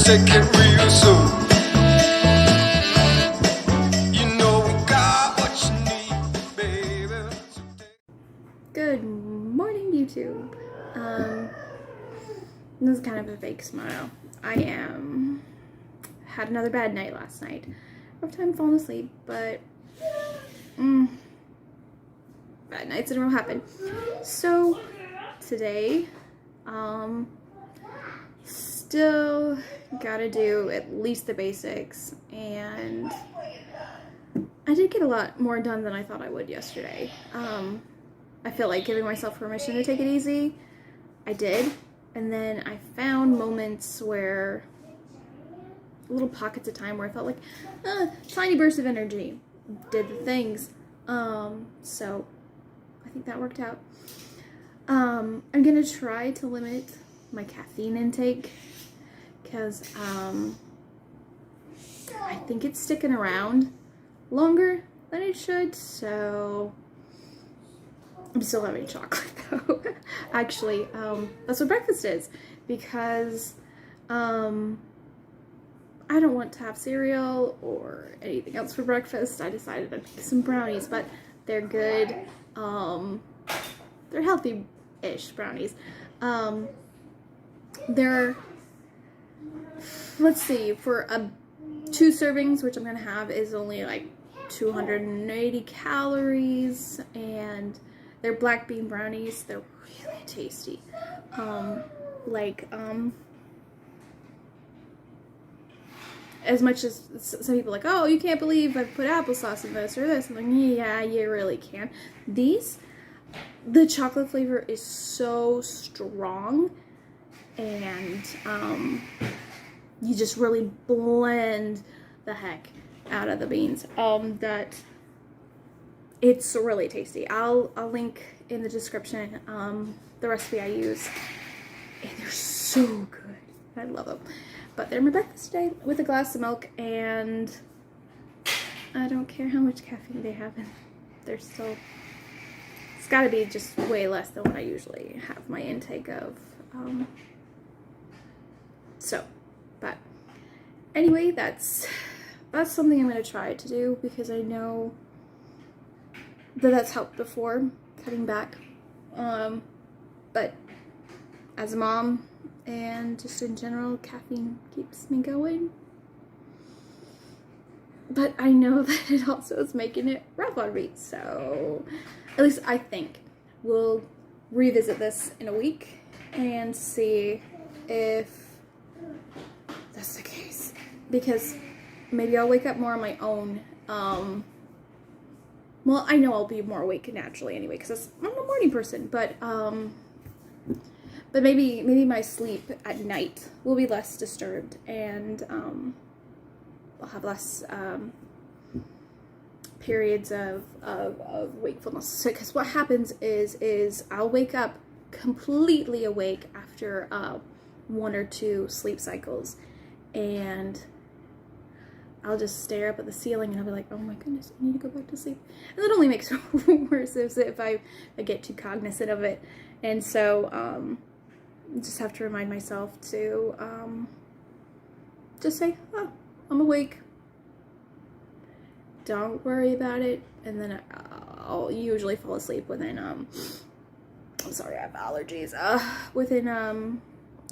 take it real soon. You know we got what you need, baby. So Good morning, YouTube. This is kind of a fake smile. Had another bad night last night. Rough time falling asleep, but bad nights in a row happen. So today, still gotta do at least the basics, and I did get a lot more done than I thought I would yesterday. I feel like giving myself permission to take it easy. I did. And then I found moments where, little pockets of time where I felt like, tiny bursts of energy. Did the things. So I think that worked out. I'm gonna try to limit my caffeine intake because I think it's sticking around longer than it should, so I'm still having chocolate though. Actually, that's what breakfast is, because I don't want to have cereal or anything else for breakfast. I decided to make some brownies, but they're good. They're healthy-ish brownies. They're, let's see, for 2 servings, which I'm gonna have, is only like 280 calories, and they're black bean brownies. They're really tasty. As much as some people are like, oh, you can't believe I put applesauce in this or this. I'm like, yeah, you really can. The chocolate flavor is so strong, and you just really blend the heck out of the beans. That it's really tasty. I'll link in the description the recipe I use, and they're so good. I love them. But they're my breakfast today with a glass of milk, and I don't care how much caffeine they have in. They're still, it's got to be just way less than what I usually have my intake of. But anyway, that's something I'm going to try to do, because I know that's helped before, cutting back. But as a mom and just in general, caffeine keeps me going. But I know that it also is making it rough on me, so at least I think we'll revisit this in a week and see if that's the case, because maybe I'll wake up more on my own. Well, I know I'll be more awake naturally anyway, because I'm a morning person, but maybe my sleep at night will be less disturbed, and I'll have less periods of wakefulness. Because what happens is I'll wake up completely awake after 1 or 2 sleep cycles, and I'll just stare up at the ceiling and I'll be like, oh my goodness, I need to go back to sleep. And that only makes it worse if I get too cognizant of it. And so I just have to remind myself to just say, oh, I'm awake. Don't worry about it. And then I'll usually fall asleep within, I'm sorry, I have allergies. I'll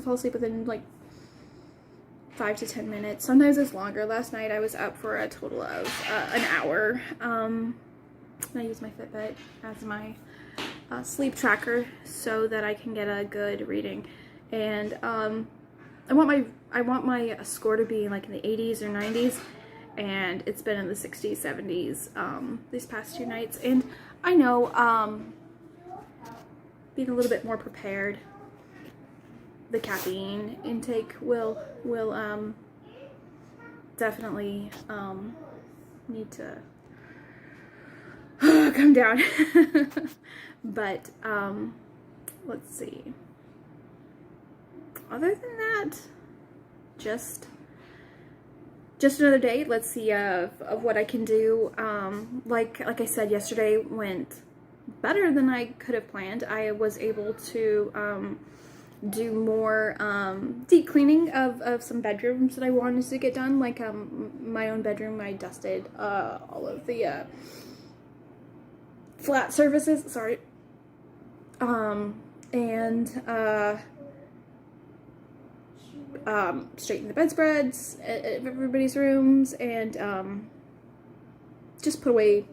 fall asleep within like 5 to 10 minutes. Sometimes it's longer. Last night I was up for a total of an hour. I use my Fitbit as my sleep tracker so that I can get a good reading. And I want my score to be like in the 80s or 90s, and it's been in the 60s, 70s these past 2 nights. And I know being a little bit more prepared, the caffeine intake will definitely need to come down. But let's see. Other than that, just another day. Let's see of what I can do. Like I said, yesterday went better than I could have planned. I was able to do more deep cleaning of some bedrooms that I wanted to get done. Like my own bedroom, I dusted all of the flat surfaces, sorry, and straighten the bedspreads at everybody's rooms, and just put away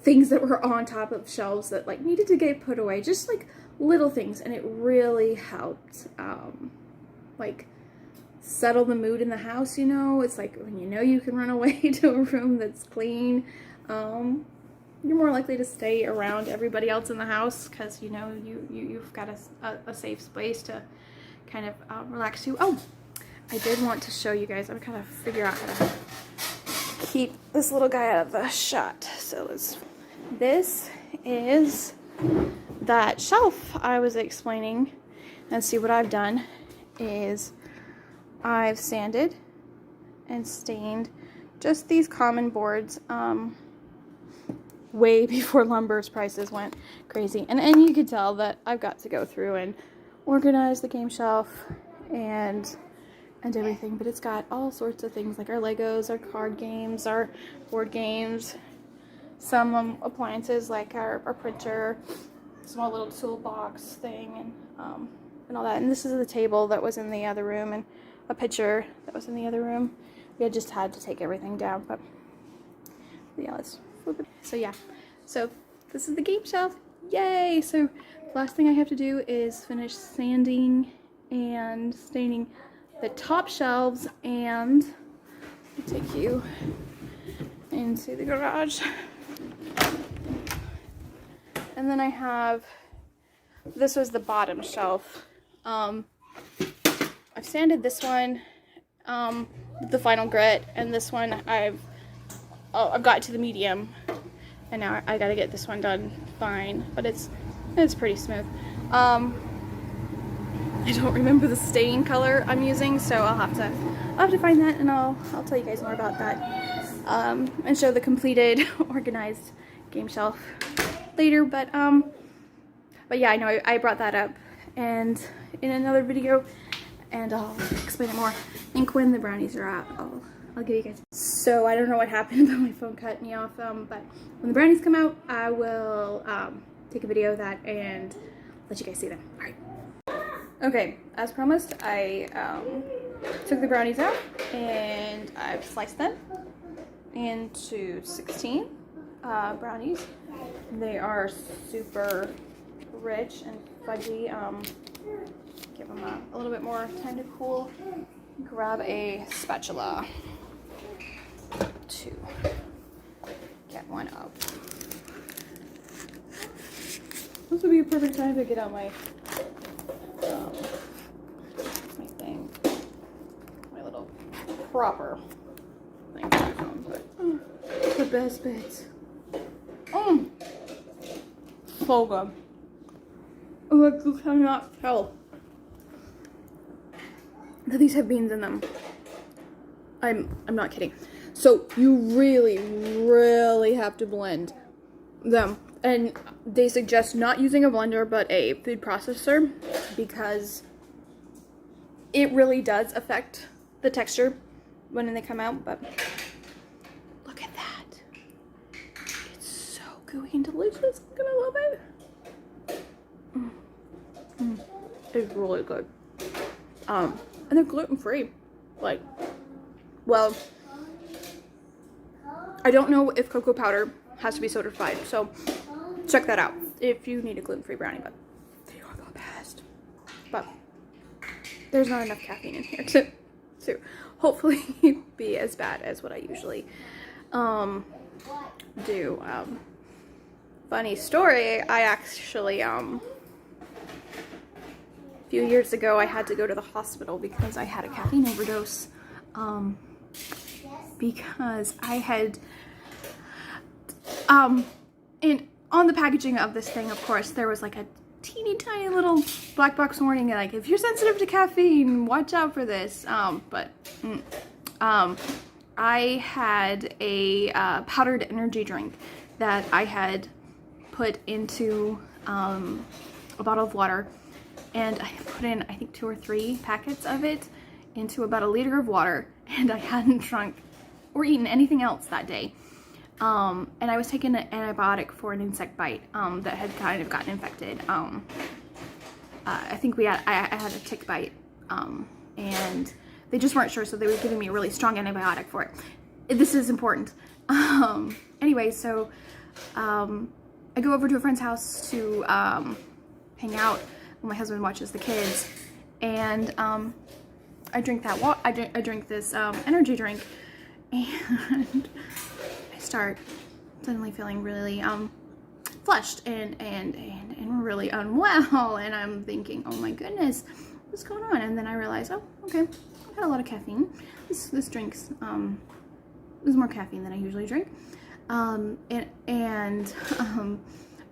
things that were on top of shelves that like needed to get put away, just like little things. And it really helped like settle the mood in the house. You know, it's like when you know you can run away to a room that's clean, you're more likely to stay around everybody else in the house, because you know you've got a safe space to kind of relax to. Oh, I did want to show you guys, I'm kind of figure out how to keep this little guy out of the shot. So this is that shelf I was explaining, and see what I've done is I've sanded and stained just these common boards way before lumber's prices went crazy, and you could tell that I've got to go through and organize the game shelf and everything. But it's got all sorts of things like our Legos, our card games, our board games, some appliances like our printer, small little toolbox thing, and all that. And this is the table that was in the other room, and a picture that was in the other room. We just had to take everything down, but yeah, let's flip it. So yeah, so this is the game shelf. Yay! So last thing I have to do is finish sanding and staining the top shelves, and I'll take you into the garage. And then I have, this was the bottom shelf. I've sanded this one with the final grit, and this one I've got to the medium, and now I gotta get this one done fine, but it's pretty smooth. I don't remember the stain color I'm using, so I'll have to find that, and I'll tell you guys more about that, and show the completed organized game shelf later. But yeah, I know I brought that up and in another video, and I'll explain it more. I think when the brownies are out, I'll give you guys. So I don't know what happened, but my phone cut me off. But when the brownies come out, I will take a video of that and let you guys see them. All right. Okay, as promised, I took the brownies out and I've sliced them into 16 brownies. They are super rich and fudgy. Give them a little bit more time to cool. Grab a spatula to get one up. This would be a perfect time to get out my thing, my little proper thing. But the best bits. So good. Like, you cannot tell that these have beans in them. I'm not kidding. So you really have to blend them, and they suggest not using a blender but a food processor, because it really does affect the texture when they come out. But look at that, it's so gooey and delicious. I'm gonna love it. It's really good. And they're gluten-free. Like, well, I don't know if cocoa powder has to be certified, so check that out if you need a gluten-free brownie. But they are the best. But there's not enough caffeine in here to hopefully be as bad as what I usually do. Funny story, I actually a few years ago I had to go to the hospital because I had a caffeine overdose, because I had and on the packaging of this thing, of course, there was like a teeny tiny little black box warning, like, if you're sensitive to caffeine, watch out for this. I had a powdered energy drink that I had put into a bottle of water, and I put in, I think, 2 or 3 packets of it into about a liter of water, and I hadn't drunk or eaten anything else that day. And I was taking an antibiotic for an insect bite that had kind of gotten infected. I think I had a tick bite, and they just weren't sure, so they were giving me a really strong antibiotic for it. This is important. Anyway, so I go over to a friend's house to hang out while my husband watches the kids, and I drink that I drink this energy drink, and I start suddenly feeling really flushed and really unwell, and I'm thinking, oh my goodness, what's going on? And then I realize, oh, okay, I've had a lot of caffeine. This drink's there's more caffeine than I usually drink, and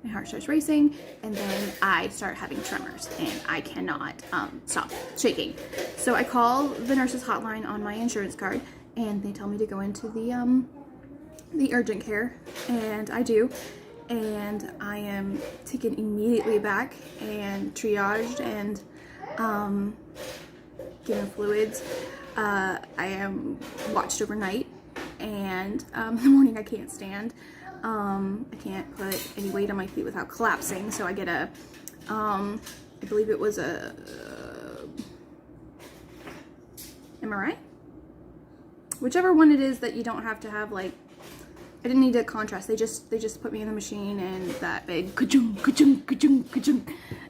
my heart starts racing, and then I start having tremors, and I cannot stop shaking. So I call the nurse's hotline on my insurance card, and they tell me to go into the urgent care, and I do, and I am taken immediately back and triaged and given fluids. I am watched overnight, and in the morning I can't stand. I can't put any weight on my feet without collapsing, so I get a, I believe it was a MRI? Whichever one it is that you don't have to have, like, I didn't need a contrast. They just put me in the machine, and that big ka-chung, ka-chung, ka-chung, ka-chung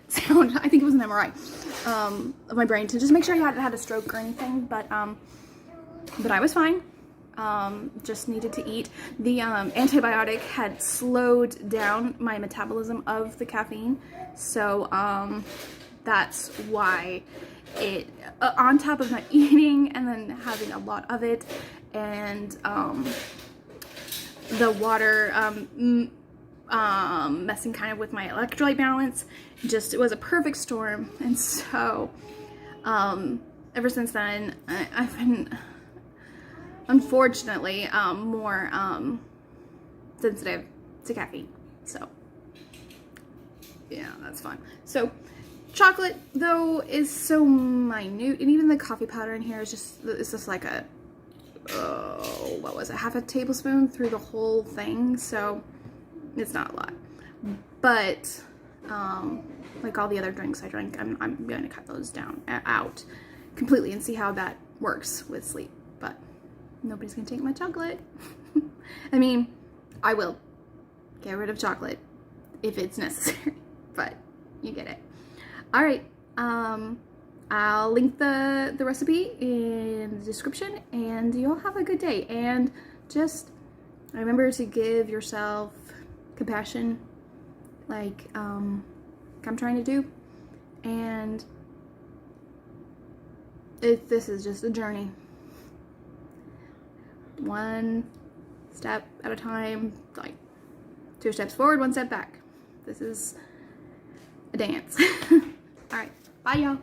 sound, I think it was an MRI, of my brain to just make sure I hadn't had a stroke or anything, but I was fine. Just needed to eat. The antibiotic had slowed down my metabolism of the caffeine, so that's why it, on top of not eating and then having a lot of it, and the water messing kind of with my electrolyte balance, just, it was a perfect storm. And so ever since then I've been, unfortunately, more sensitive to caffeine. So yeah, that's fun. So chocolate, though, is so minute, and even the coffee powder in here is just, it's just like a, oh, what was it, half a tablespoon through the whole thing, so it's not a lot. But like all the other drinks I drink, I'm going to cut those down out completely and see how that works with sleep. But nobody's gonna take my chocolate. I mean, I will get rid of chocolate if it's necessary, but you get it. All right, I'll link the recipe in the description, and you'll have a good day. And just remember to give yourself compassion, like I'm trying to do. And this is just a journey. One step at a time, like 2 steps forward, 1 step back. This is a dance. All right, bye y'all.